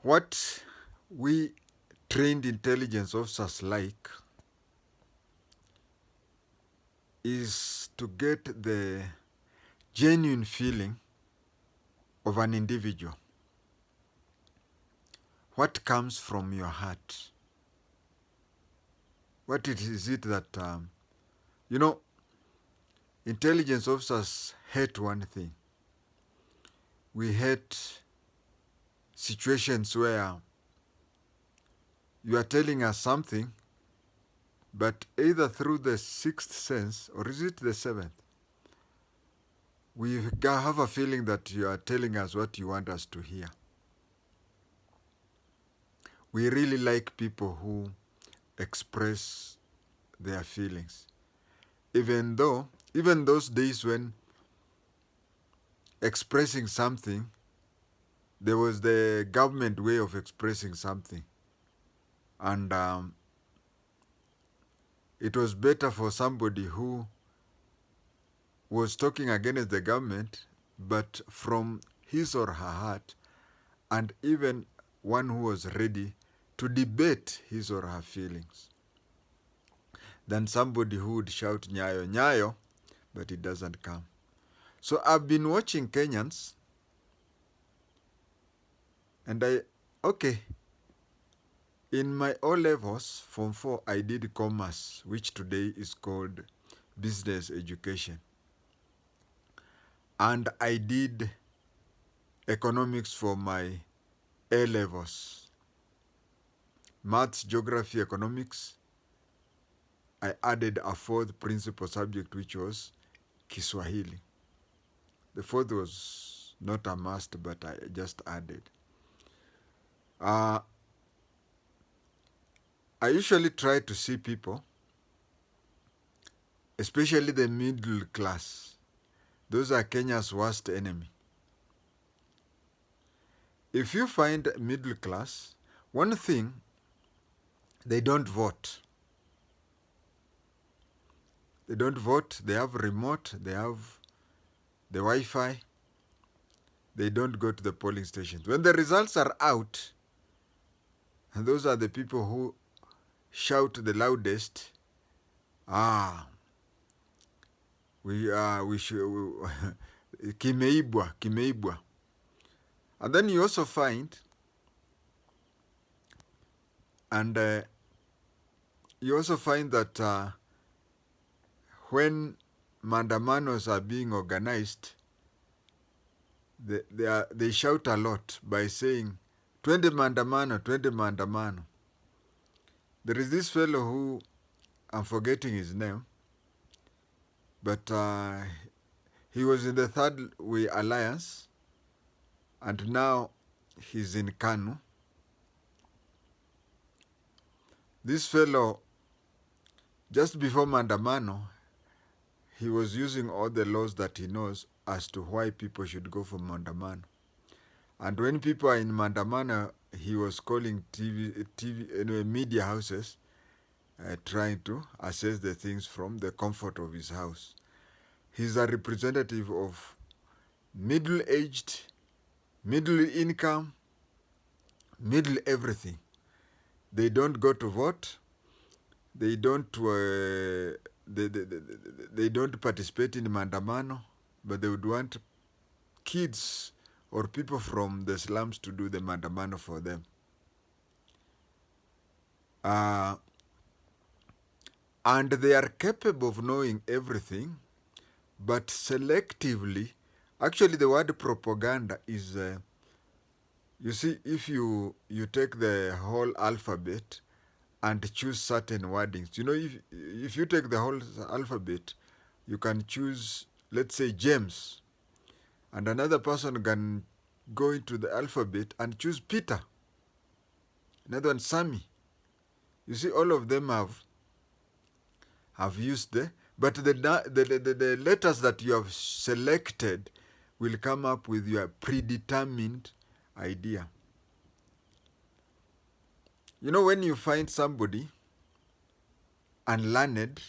What we trained intelligence officers like is to get the genuine feeling of an individual. What comes from your heart? What is it that, intelligence officers hate one thing. We hate situations where you are telling us something, but either through the sixth sense, or is it the seventh, we have a feeling that you are telling us what you want us to hear. We really like people who express their feelings. Even those days when expressing something, there was the government way of expressing something. And it was better for somebody who was talking against the government, but from his or her heart, and even one who was ready to debate his or her feelings, than somebody who would shout Nyayo, Nyayo, but it doesn't come. So I've been watching Kenyans, and in my O levels, Form 4, I did commerce, which today is called business education. And I did economics for my A levels. Maths, geography, economics. I added a fourth principal subject, which was Kiswahili. The fourth was not a must, but I just added. I usually try to see people, especially the middle class. Those are Kenya's worst enemy. If you find middle class, one thing, they don't vote. They don't vote, they have remote, they have the Wi-Fi. They don't go to the polling stations. When the results are out, and those are the people who shout the loudest, we should, kimeibwa, kimeibwa. And then you also find, that when mandamanos are being organized, they shout a lot by saying, twende mandamano, twende mandamano. There is this fellow who, I'm forgetting his name, but he was in the Third Way Alliance, and now he's in KANU. This fellow, just before Mandamano, he was using all the laws that he knows as to why people should go for Mandamano. And when people are in Mandamano, he was calling media houses, trying to assess the things from the comfort of his house. He's a representative of middle-aged, middle income, middle everything. They don't go to vote. They don't they don't participate in Mandamano, but they would want kids or people from the slums to do the Mandamano for them. And they are capable of knowing everything, but selectively. Actually, the word propaganda is, you see, if you take the whole alphabet and choose certain wordings, if you take the whole alphabet, you can choose, let's say, James, and another person can go into the alphabet and choose Peter, another one Sammy. You see, all of them have used but the letters that you have selected will come up with your predetermined idea. When you find somebody unlearned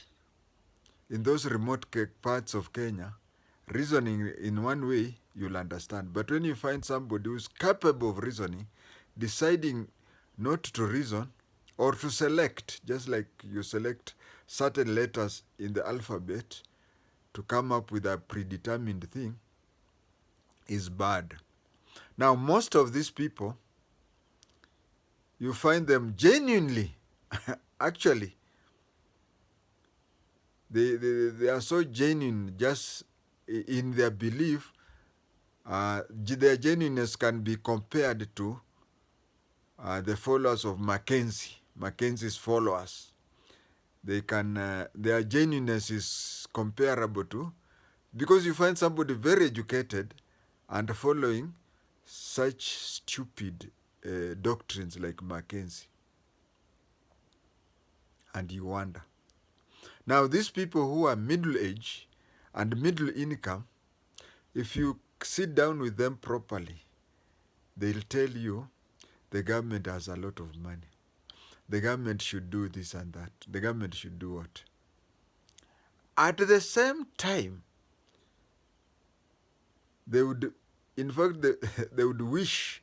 in those remote parts of Kenya, reasoning in one way, you'll understand. But when you find somebody who's capable of reasoning, deciding not to reason or to select, just like you select certain letters in the alphabet to come up with a predetermined thing, is bad. Now, most of these people, you find them genuinely, actually, they are so genuine just in their belief. Their genuineness can be compared to the followers of Mackenzie's followers. Their genuineness is comparable to, because you find somebody very educated and following such stupid doctrines like Mackenzie. And you wonder. Now, these people who are middle age and middle income, if you sit down with them properly, they'll tell you the government has a lot of money. The government should do this and that. The government should do what? At the same time, they would, in fact, they would wish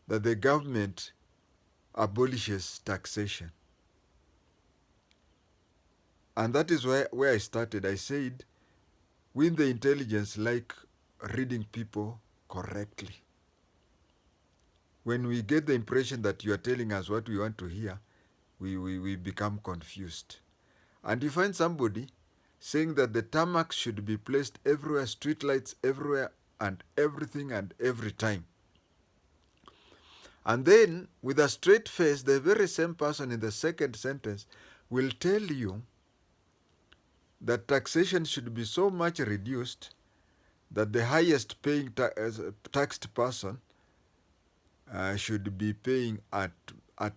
that the government abolishes taxation. And that is where I started. I said, we in the intelligence like reading people correctly. When we get the impression that you are telling us what we want to hear, we become confused. And you find somebody saying that the tarmac should be placed everywhere, streetlights everywhere, and everything and every time. And then, with a straight face, the very same person in the second sentence will tell you that taxation should be so much reduced that the highest paying taxed person should be paying at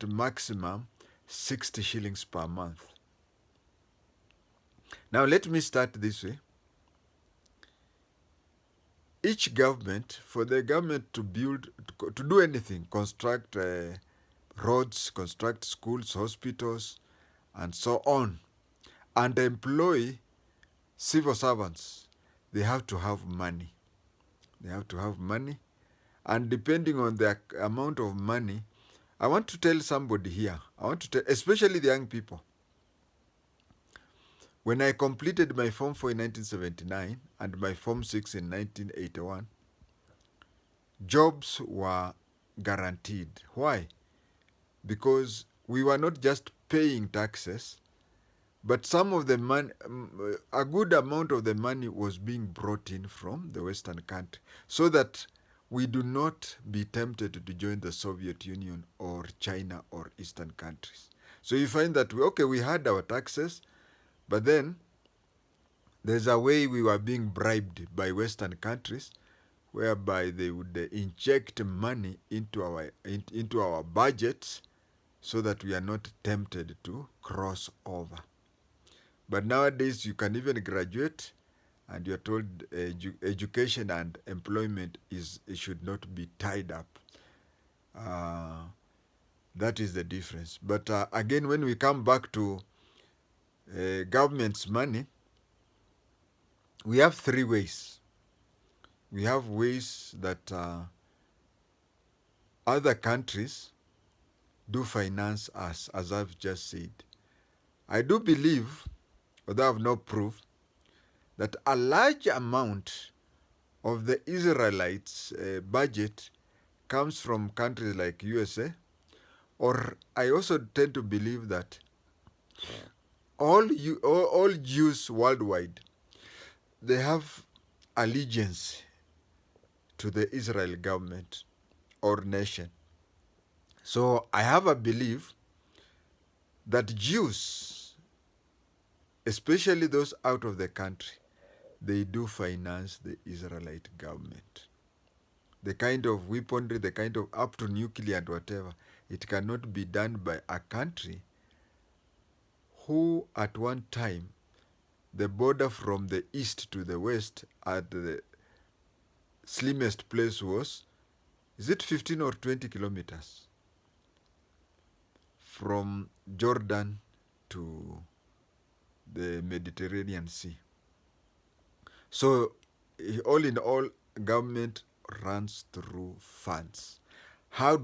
maximum 60 shillings per month. Now let me start this way. Each government, for the government to build, to do anything, construct roads, construct schools, hospitals, and so on, and employ civil servants, they have to have money. They have to have money. And depending on the amount of money, I want to tell somebody here, I want to tell, especially the young people, when I completed my Form 4 in 1979 and my Form 6 in 1981, jobs were guaranteed. Why? Because we were not just paying taxes, but some of the money, a good amount of the money was being brought in from the Western country, so that we do not be tempted to join the Soviet Union or China or Eastern countries. So you find that, we had our taxes, but then there's a way we were being bribed by Western countries, whereby they would inject money into our budgets so that we are not tempted to cross over. But nowadays you can even graduate and you're told education and employment it should not be tied up. That is the difference. But again, when we come back to government's money, we have three ways. We have ways that other countries do finance us, as I've just said. I do believe, although I have no proof, that a large amount of the Israelites' budget comes from countries like USA, or I also tend to believe that all Jews worldwide, they have allegiance to the Israel government or nation. So I have a belief that Jews, especially those out of the country, they do finance the Israelite government. The kind of weaponry, the kind of up to nuclear and whatever, it cannot be done by a country who at one time, the border from the east to the west at the slimmest place was, is it 15 or 20 kilometers from Jordan to the Mediterranean Sea. So all in all, government runs through funds. How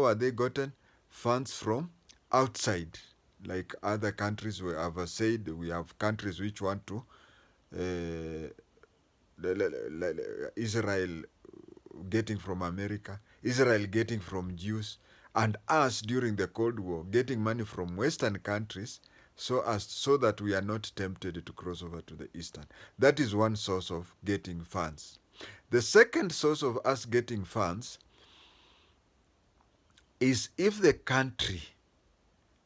are they gotten funds from outside? Like other countries, we have said we have countries which want to uh, Israel getting from America, Israel getting from Jews, and us during the Cold War getting money from Western countries, so that we are not tempted to cross over to the Eastern. That is one source of getting funds. The second source of us getting funds is if the country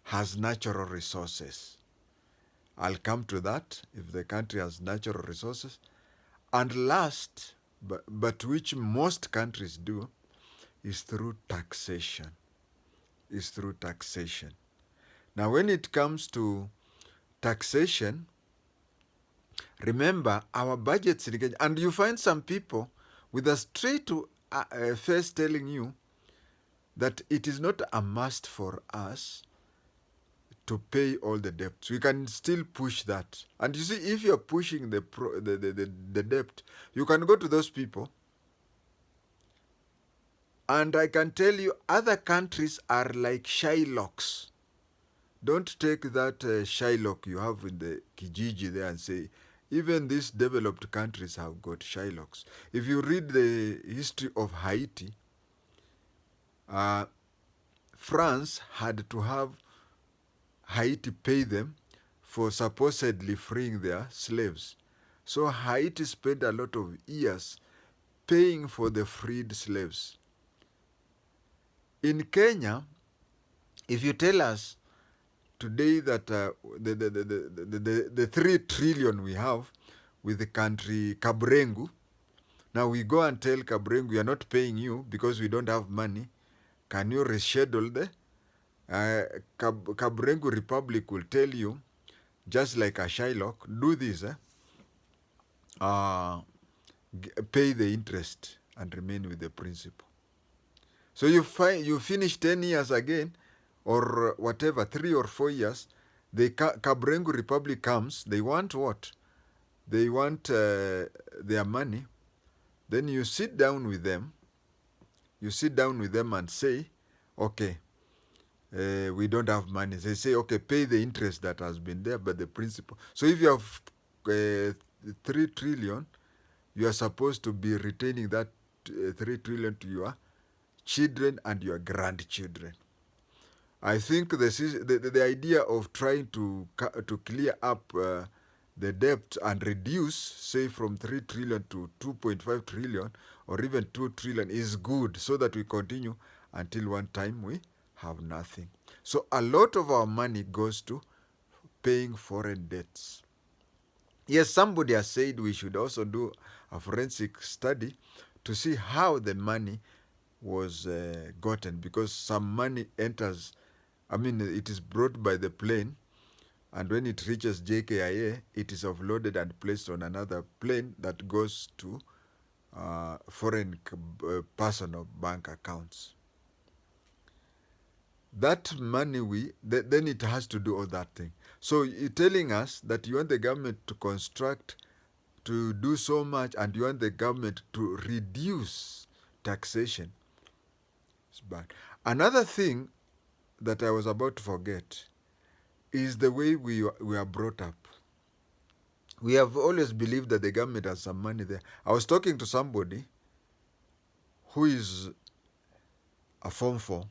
has natural resources. I'll come to that. If the country has natural resources. And last, but which most countries do, is through taxation. Now, when it comes to taxation, remember our budgets, and you find some people with a straight face telling you that it is not a must for us to pay all the debts. We can still push that. And you see, if you're pushing the debt, you can go to those people. And I can tell you, other countries are like Shylocks. Don't take that Shylock you have in the Kijiji there and say, even these developed countries have got Shylocks. If you read the history of Haiti, France had to have Haiti pay them for supposedly freeing their slaves. So Haiti spent a lot of years paying for the freed slaves. In Kenya, if you tell us today that the 3 trillion we have with the country Kabrengu, now we go and tell Kabrengu, we are not paying you because we don't have money. Can you reschedule the Kabrengu Republic will tell you, just like a Shylock, do this, pay the interest and remain with the principal. So you finish 10 years again, or whatever, 3 or 4 years, the Kabrengu Republic comes, they want what? They want their money. Then you sit down with them. And say, okay, we don't have money. They say, okay, pay the interest that has been there, but the principal. So if you have 3 trillion, you are supposed to be retaining that 3 trillion to your children and your grandchildren. I think the idea of trying to clear up the debt and reduce, say, from 3 trillion to 2.5 trillion or even 2 trillion is good, so that we continue until one time we have nothing. So a lot of our money goes to paying foreign debts. Yes, somebody has said we should also do a forensic study to see how the money was gotten, because some money enters, it is brought by the plane, and when it reaches JKIA, it is offloaded and placed on another plane that goes to foreign personal bank accounts. That money, then it has to do all that thing. So you're telling us that you want the government to construct, to do so much, and you want the government to reduce taxation. It's bad. Another thing that I was about to forget is the way we are brought up. We have always believed that the government has some money there. I was talking to somebody who is a Form 4,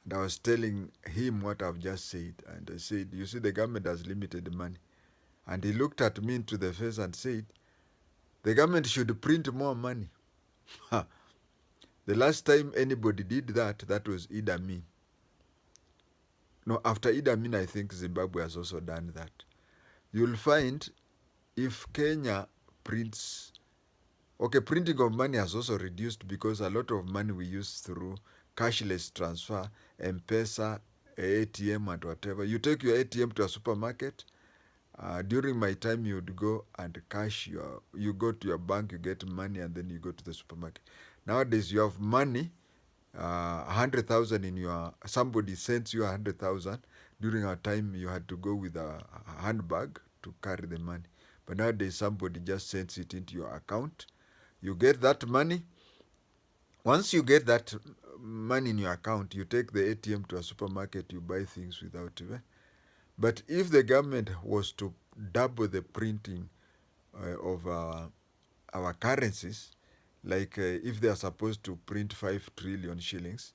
and I was telling him what I've just said. And I said, you see, the government has limited money. And he looked at me into the face and said, the government should print more money. The last time anybody did that, that was Idi Amin. No, after Idi Amin, I think Zimbabwe has also done that. You'll find if Kenya prints, okay, printing of money has also reduced because a lot of money we use through cashless transfer, M-Pesa, ATM and whatever. You take your ATM to a supermarket. During my time, you'd go and you go to your bank, you get money, and then you go to the supermarket. Nowadays, you have money, 100,000 in your, somebody sends you 100,000. During our time, you had to go with a handbag to carry the money. But nowadays, somebody just sends it into your account. You get that money. Once you get that money in your account. You take the ATM to a supermarket, you buy things without. But if the government was to double the printing of our currencies, like if they are supposed to print 5 trillion shillings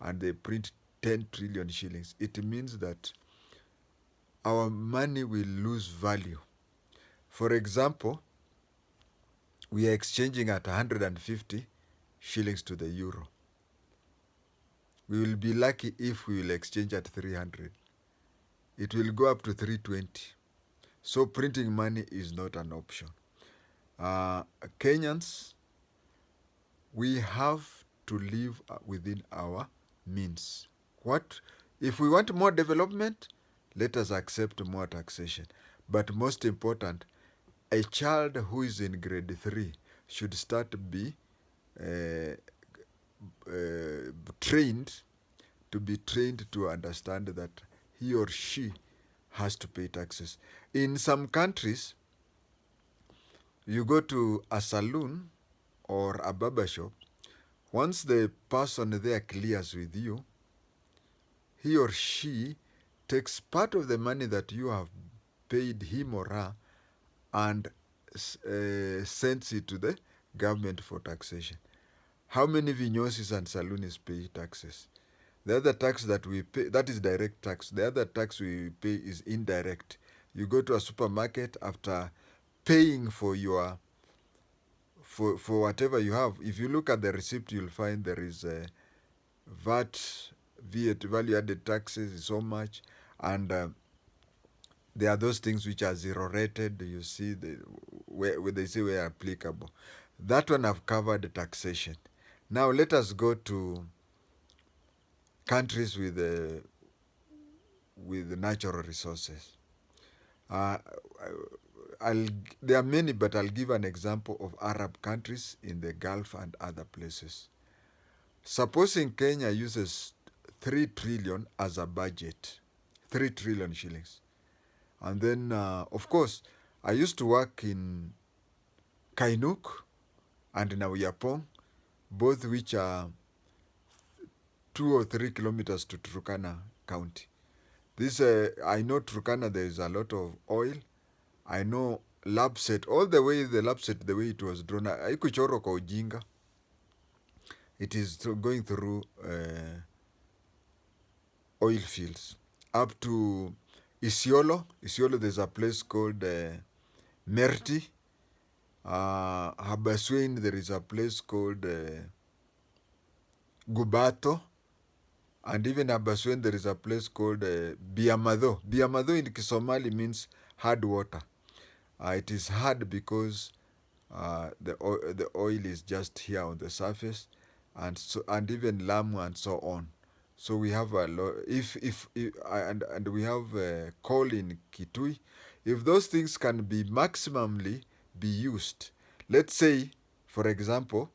and they print 10 trillion shillings, it means that our money will lose value. For example, we are exchanging at 150 shillings to the euro. We will be lucky if we will exchange at 300. It will go up to 320. So printing money is not an option. Kenyans, we have to live within our means. What if we want more development? Let us accept more taxation. But most important, a child who is in grade 3 should start to be uh, trained to understand that he or she has to pay taxes. In some countries, you go to a saloon or a barber shop, once the person there clears with you, he or she takes part of the money that you have paid him or her and sends it to the government for taxation. How many vinyosis and saloons pay taxes? The other tax that we pay, that is direct tax. The other tax we pay is indirect. You go to a supermarket after paying for your for whatever you have. If you look at the receipt, you'll find there is a VAT, value added taxes is so much, and there are those things which are zero rated. You see, where they say where applicable. That one I've covered taxation. Now let us go to countries with natural resources. Uh, there are many, but I'll give an example of Arab countries in the Gulf and other places. Supposing Kenya uses 3 trillion as a budget, 3 trillion shillings. And then, of course, I used to work in Kainuk and Nauyapong, both which are 2 or 3 kilometers to Turkana County. This, I know Turkana, there is a lot of oil. I know Lapset, all the way the Lapset, the way it was drawn, haikuchorwa kwa ujinga. It is going through oil fields. Up to Isiolo, there's a place called Merti. Habaswein, there is a place called Gubato. And even Habaswein, there is a place called Biamado. Biamado in Kisomali means hard water. It is hard because the oil is just here on the surface, and even Lamu and so on. So we have a lot. If and we have coal in Kitui. If those things can be maximally be used, let's say, for example,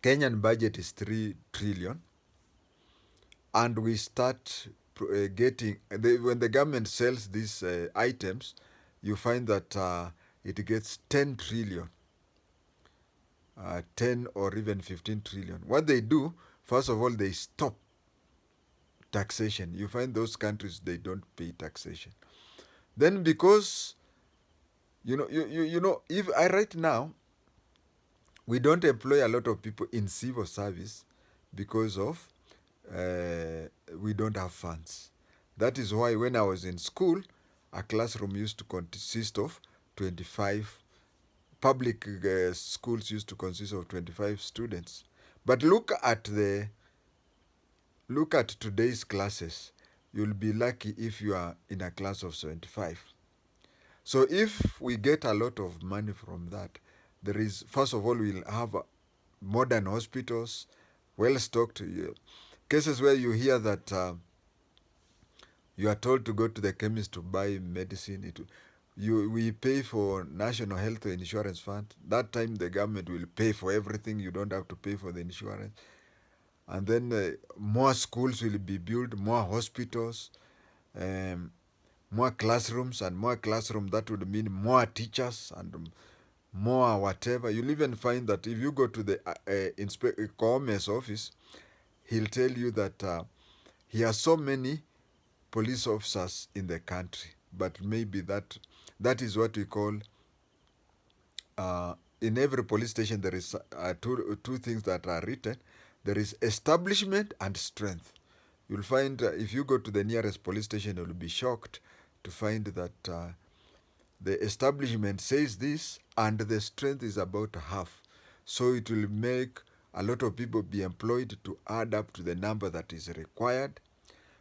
Kenyan budget is 3 trillion, and we start getting when the government sells these items, you find that it gets 10 trillion, 10 or even 15 trillion. What they do, first of all, they stop taxation. You find those countries, they don't pay taxation. Then because, you know, if I right now, we don't employ a lot of people in civil service because of we don't have funds. That is why when I was in school, a classroom used to consist of 25. Public schools used to consist of 25 students. But look at today's classes. You'll be lucky if you are in a class of 75. So if we get a lot of money from that, there is, first of all, we'll have modern hospitals, well stocked. Cases where you hear that you are told to go to the chemist to buy medicine. We pay for National Health Insurance Fund. That time the government will pay for everything. You don't have to pay for the insurance. And then more schools will be built, more hospitals, more classrooms, and more classrooms. That would mean more teachers and more whatever. You'll even find that if you go to the Come's office, he'll tell you that he has so many police officers in the country, but maybe that is what we call in every police station there is two things that are written. There is establishment and strength. You'll find if you go to the nearest police station, you'll be shocked to find that the establishment says this and the strength is about half. So it will make a lot of people be employed to add up to the number that is required.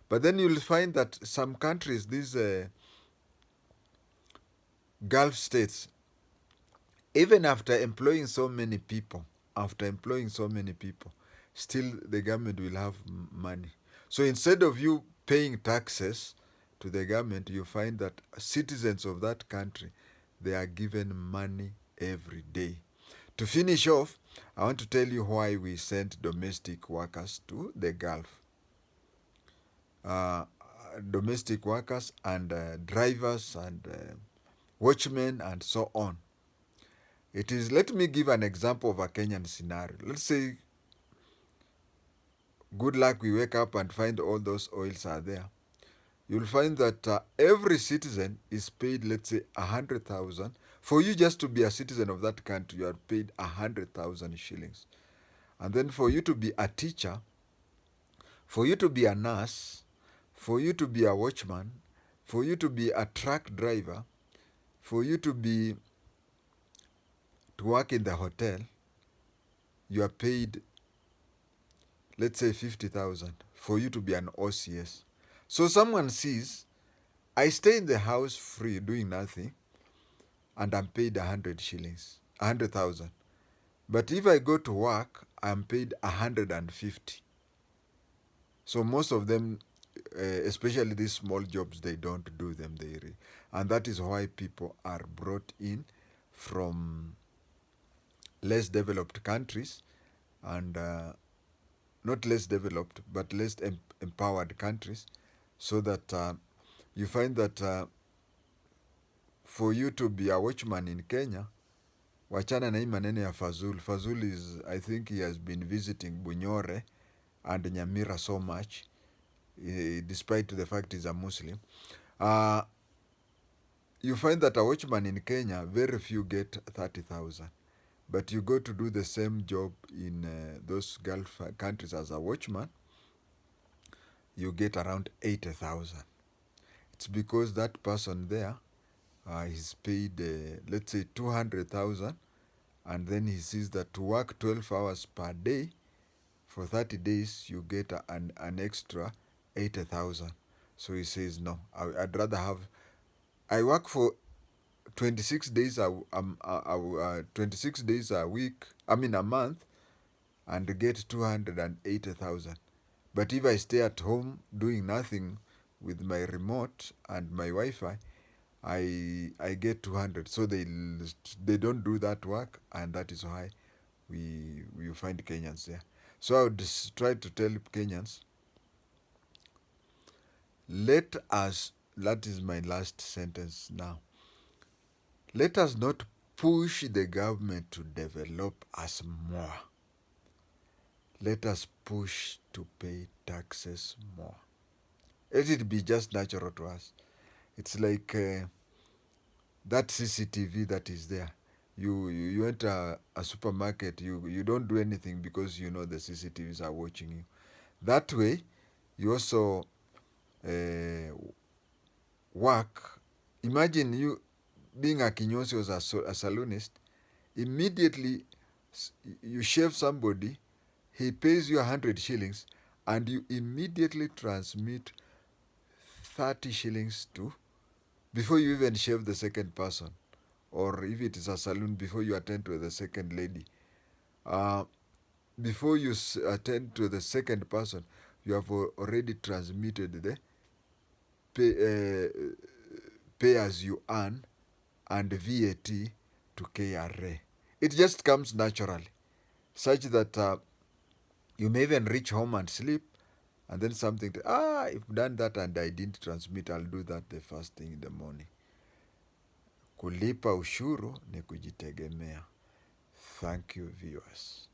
But then you'll find that some countries, these Gulf states, even after employing so many people, still the government will have money. So instead of you paying taxes to the government, you find that citizens of that country, they are given money every day. To finish off, I want to tell you why we sent domestic workers to the Gulf. Domestic workers and drivers and watchmen and so on. It is, let me give an example of a Kenyan scenario. Let's say, good luck, we wake up and find all those oils are there. You'll find that every citizen is paid, let's say, 100,000. For you just to be a citizen of that country, you are paid 100,000 shillings. And then for you to be a teacher, for you to be a nurse, for you to be a watchman, for you to be a truck driver, for you to work in the hotel, you are paid, let's say, 50,000 for you to be an OCS. So someone sees, I stay in the house free doing nothing and I'm paid 100 shillings, 100,000. But if I go to work, I'm paid 150. So most of them, especially these small jobs, they don't do them. And that is why people are brought in from less developed countries and not less developed, but less empowered countries, so that you find that for you to be a watchman in Kenya, wachana na hii maneno ya Fazul. Fazul is, I think he has been visiting Bunyore and Nyamira so much, despite the fact he's a Muslim. You find that a watchman in Kenya, very few get 30,000. But you go to do the same job in those Gulf countries as a watchman, you get around 80,000. It's because that person there is paid, let's say, 200,000, and then he sees that to work 12 hours per day for 30 days, you get an extra 80,000. So he says, no, I'd rather have, I work for 26 days 26 days a week, a month, and get 280,000. But if I stay at home doing nothing with my remote and my Wi-Fi, I get 200. So they don't do that work, and that is why we find Kenyans there. So I would try to tell Kenyans, let us, that is my last sentence now, let us not push the government to develop us more. Let us push to pay taxes more. Let it be just natural to us. It's like that CCTV that is there. You enter a supermarket, you don't do anything because you know the CCTVs are watching you. That way, you also work. Imagine you being a kinyosi or a saloonist, immediately you shave somebody, he pays you 100 shillings, and you immediately transmit 30 shillings to, before you even shave the second person, or if it is a saloon, before you attend to the second lady. Before you attend to the second person, you have already transmitted the pay as you earn and VAT to KRA. It just comes naturally, such that you may even reach home and sleep, and then something, I've done that and I didn't transmit, I'll do that the first thing in the morning. Kulipa ushuru ni kujitegemea. Thank you, viewers.